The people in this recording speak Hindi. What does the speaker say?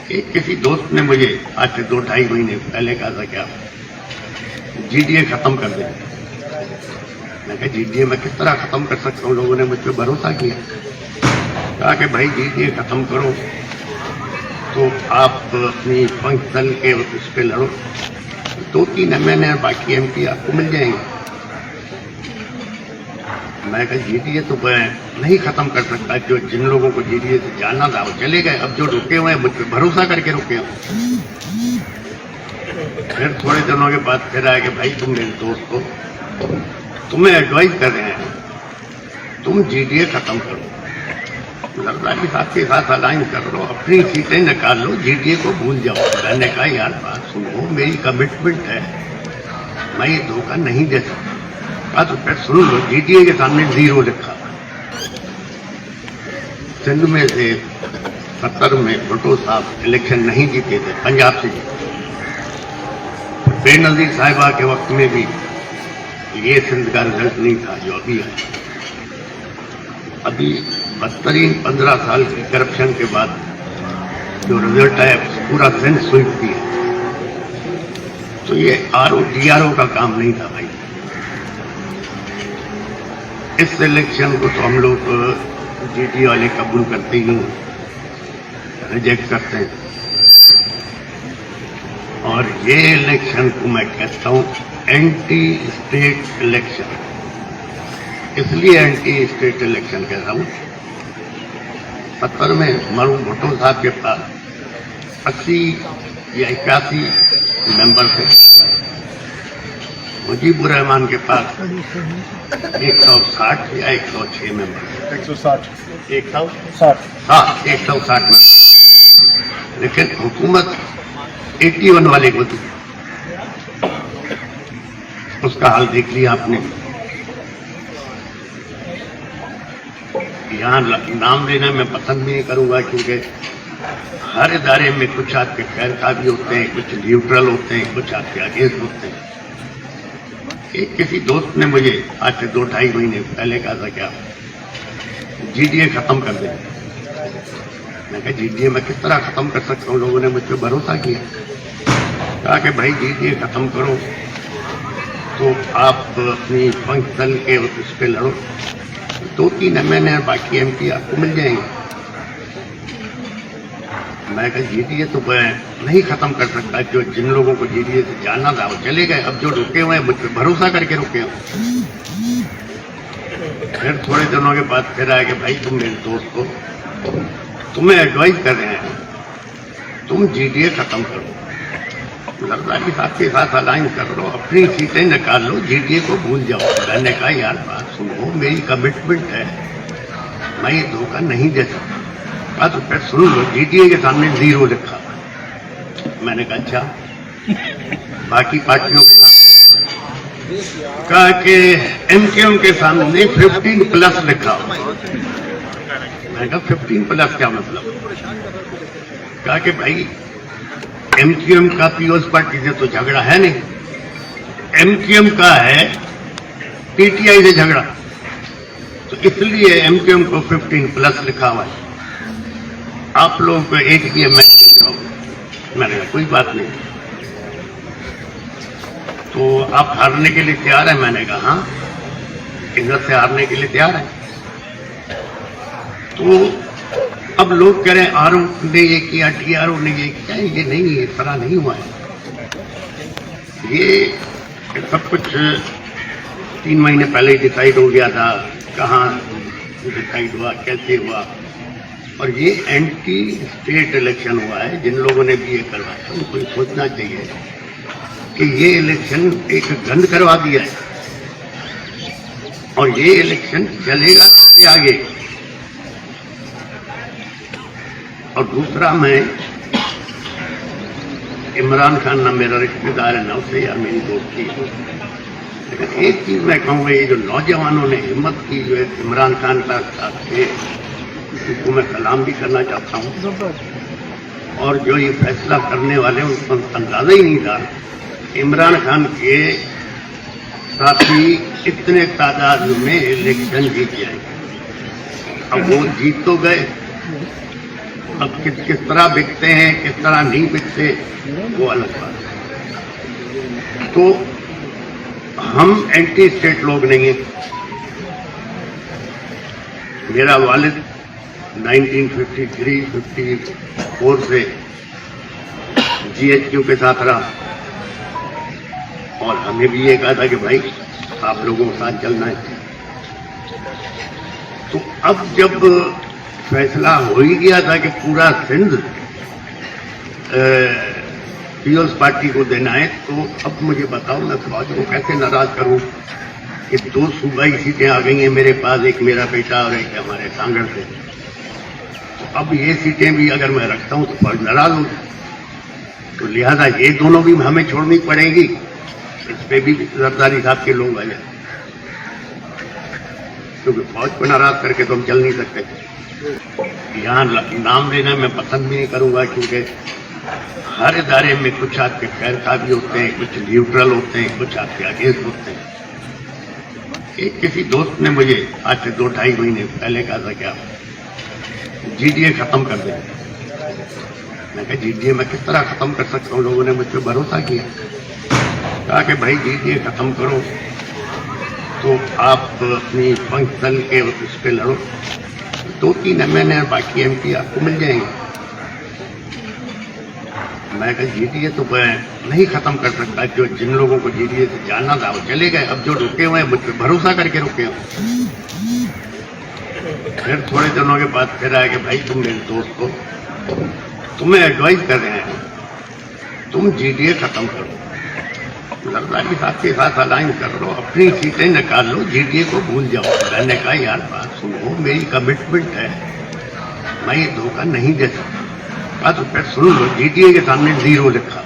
एक किसी दोस्त ने मुझे आज से 2-2.5 महीने पहले कहा था क्या जीडीए खत्म कर दें। मैं कहा जीडीए मैं किस तरह खत्म कर सकता हूँ। लोगों ने मुझ पर भरोसा किया, कहा कि भाई जीडीए खत्म करो तो आप अपनी पंच दल के उस पर लड़ो, 2-3 एमएनए बाकी एमपी आपको मिल जाएंगे। मैं कहा जीडीए तो मैं नहीं खत्म कर सकता। जो जिन लोगों को जीडीए से जाना था वो चले गए, अब जो रुके हुए हैं मुझ पर भरोसा करके रुके हुए। फिर थोड़े दिनों के बाद फिर आया कि भाई तुम मेरे दोस्त हो, तुम्हें एडवाइस कर रहे हैं तुम जीडीए खत्म करो, जरदारी साहब के साथ अलायंस कर लो, अपनी सीटें निकाल लो, जीडीए को भूल जाओ। मैंने कहा यार बात सुनो, मेरी कमिटमेंट है, मैं ये धोखा नहीं दे सकता। तो फिर सुन लो, जीडीए के सामने 0 लिखा। सिंध में से 70 में भुट्टो साहब इलेक्शन नहीं जीते थे, पंजाब से जीते। बेनजीर साहिबा के वक्त में भी ये सिंध का रिजल्ट नहीं था जो अभी है। अभी बदतरीन 15 साल की करप्शन के बाद जो रिजल्ट आया पूरा सिंध स्वीप किया। तो ये आरओ डीआरओ का काम नहीं था भाई। इस इलेक्शन को तो हम लोग जीडीए वाले कबूल करते ही रिजेक्ट करते हैं। और ये इलेक्शन को मैं कहता हूं एंटी स्टेट इलेक्शन। इसलिए एंटी स्टेट इलेक्शन कहता हूं, 70 में मरहूम भुट्टो साहब के पास 80 या 81 मेंबर थे, मुजीबुर रहमान के पास 160 या 106 मेंबर, 160 में। लेकिन हुकूमत 81 वाले को थी। उसका हाल देख लिया आपने। यहाँ नाम लेना मैं पसंद नहीं करूंगा क्योंकि हर इदारे में कुछ आपके खैर भी होते हैं, कुछ न्यूट्रल होते हैं, कुछ आपके अगेंस्ट होते हैं। एक किसी दोस्त ने मुझे आज से 2-2.5 महीने पहले कहा था क्या जीडीए खत्म कर दें। मैं कहा जीडीए मैं किस तरह खत्म कर सकता हूँ। लोगों ने मुझ पर भरोसा किया, कहा कि भाई जीडीए खत्म करो तो आप अपनी पंच दल के उस पर लड़ो, 2-3 एमएनए बाकी एमपी आपको मिल जाएंगे। मैं कहा जीडीए तो मैं नहीं खत्म कर सकता। जो जिन लोगों को जीडीए से जाना था वो चले गए, अब जो रुके हुए हैं मुझ पर भरोसा करके रुके हुए। फिर थोड़े दिनों के बाद फिर आया कि भाई तुम मेरे दोस्त हो, तुम्हें एडवाइस कर रहे हैं तुम जीडीए खत्म करो, जरदारी साहब के साथ अलायंस कर लो, अपनी सीटें निकाल लो, जीडीए को भूल जाओ। मैंने कहा यार बात सुनो, मेरी कमिटमेंट है, मैं ये धोखा नहीं दे सकता। तो फिर सुन लो, जीडीए के सामने 0 लिखा। मैंने कहा अच्छा बाकी पार्टियों के साथ, कहा कि एमकेएम के सामने 15+ लिखा। मैंने कहा 15+ क्या मतलब? कहा कि भाई एमकेएम का पीओएस पार्टी से तो झगड़ा है नहीं, एमकेएम का है पीटीआई से झगड़ा, तो इसलिए एमकेएम को 15+ लिखा हुआ है। आप लोगों को एक ही मैंने कहा कोई बात नहीं, तो आप हारने के लिए तैयार है? मैंने कहा हाँ, इधर से हारने के लिए तैयार है। तो अब लोग कह रहे हैं आरओ ने ये किया, टीआरओ ने ये किया। ये नहीं, इस तरह नहीं हुआ है। ये सब कुछ 3 महीने पहले ही डिसाइड हो गया था। कहाँ डिसाइड हुआ, कैसे हुआ? और ये एंटी स्टेट इलेक्शन हुआ है। जिन लोगों ने भी ये करवाया उनको सोचना चाहिए कि ये इलेक्शन एक गंद करवा दिया है और ये इलेक्शन चलेगा आगे। और दूसरा, मैं इमरान खान ना मेरा रिश्तेदार है ना उससे या मेरी दोस्ती है, लेकिन एक चीज मैं कहूँगा, ये जो नौजवानों ने हिम्मत की जो है इमरान खान का साथ थे, उनको मैं सलाम भी करना चाहता हूँ। और जो ये फैसला करने वाले उनको अंदाजा ही नहीं था इमरान खान के साथी इतने तादाद में इलेक्शन जीत जाएंगे। अब वो जीत तो गए, अब किस तरह बिकते हैं, किस तरह नहीं बिकते, वो अलग बात है। तो हम एंटी स्टेट लोग नहीं हैं। मेरा वालिद 1953-54 से GHQ के साथ रहा और हमें भी ये कहा था कि भाई आप लोगों के साथ चलना है। तो अब जब फैसला हो ही गया था कि पूरा सिंध पीपल्स पार्टी को देना है, तो अब मुझे बताओ मैं फौज को कैसे नाराज करूं कि 2 सूबाई सीटें आ गई हैं मेरे पास, एक मेरा बेटा और एक हमारे सांगड़ से। तो अब ये सीटें भी अगर मैं रखता हूं तो फौज नाराज होगी, तो लिहाजा ये दोनों भी हमें छोड़नी पड़ेगी। इस पे भी जरदारी साहब के लोग आ जाए, क्योंकि फौज को नाराज करके तो हम चल नहीं सकते। यहाँ नाम लेना मैं पसंद भी नहीं करूंगा, क्योंकि हर इदारे में कुछ आपके खैर खा भी होते हैं, कुछ न्यूट्रल होते हैं, कुछ आपके अगेंस्ट होते हैं। एक किसी दोस्त ने मुझे आज से 2-2.5 महीने पहले कहा था कि आप GDA खत्म कर दें। मैं कहा GDA मैं किस तरह खत्म कर सकता हूँ? लोगों ने मुझ पर भरोसा किया, कहा कि भाई GDA खत्म करो तो आप अपनी फंक्शन के उस पर लड़ो, 2-3 MNA बाकी MP आपको मिल जाएंगे। मैं कहा GDA तो मैं नहीं खत्म कर सकता। जो जिन लोगों को GDA से जाना था वो चले गए, अब जो रुके हुए हैं मुझ पर भरोसा करके रुके हुए। फिर थोड़े दिनों के बाद फिर आया कि भाई तुम मेरे दोस्त हो, तुम्हें एडवाइस कर रहे हैं, तुम GDA खत्म करो, जरदारी साहब के साथ अलाइन कर लो, अपनी सीटें निकाल लो, GDA को भूल जाओ। मैंने कहा यार बात सुनो, मेरी कमिटमेंट है, मैं ये धोखा नहीं दे सकता। तो फिर सुन लो, GDA के सामने 0 लिखा।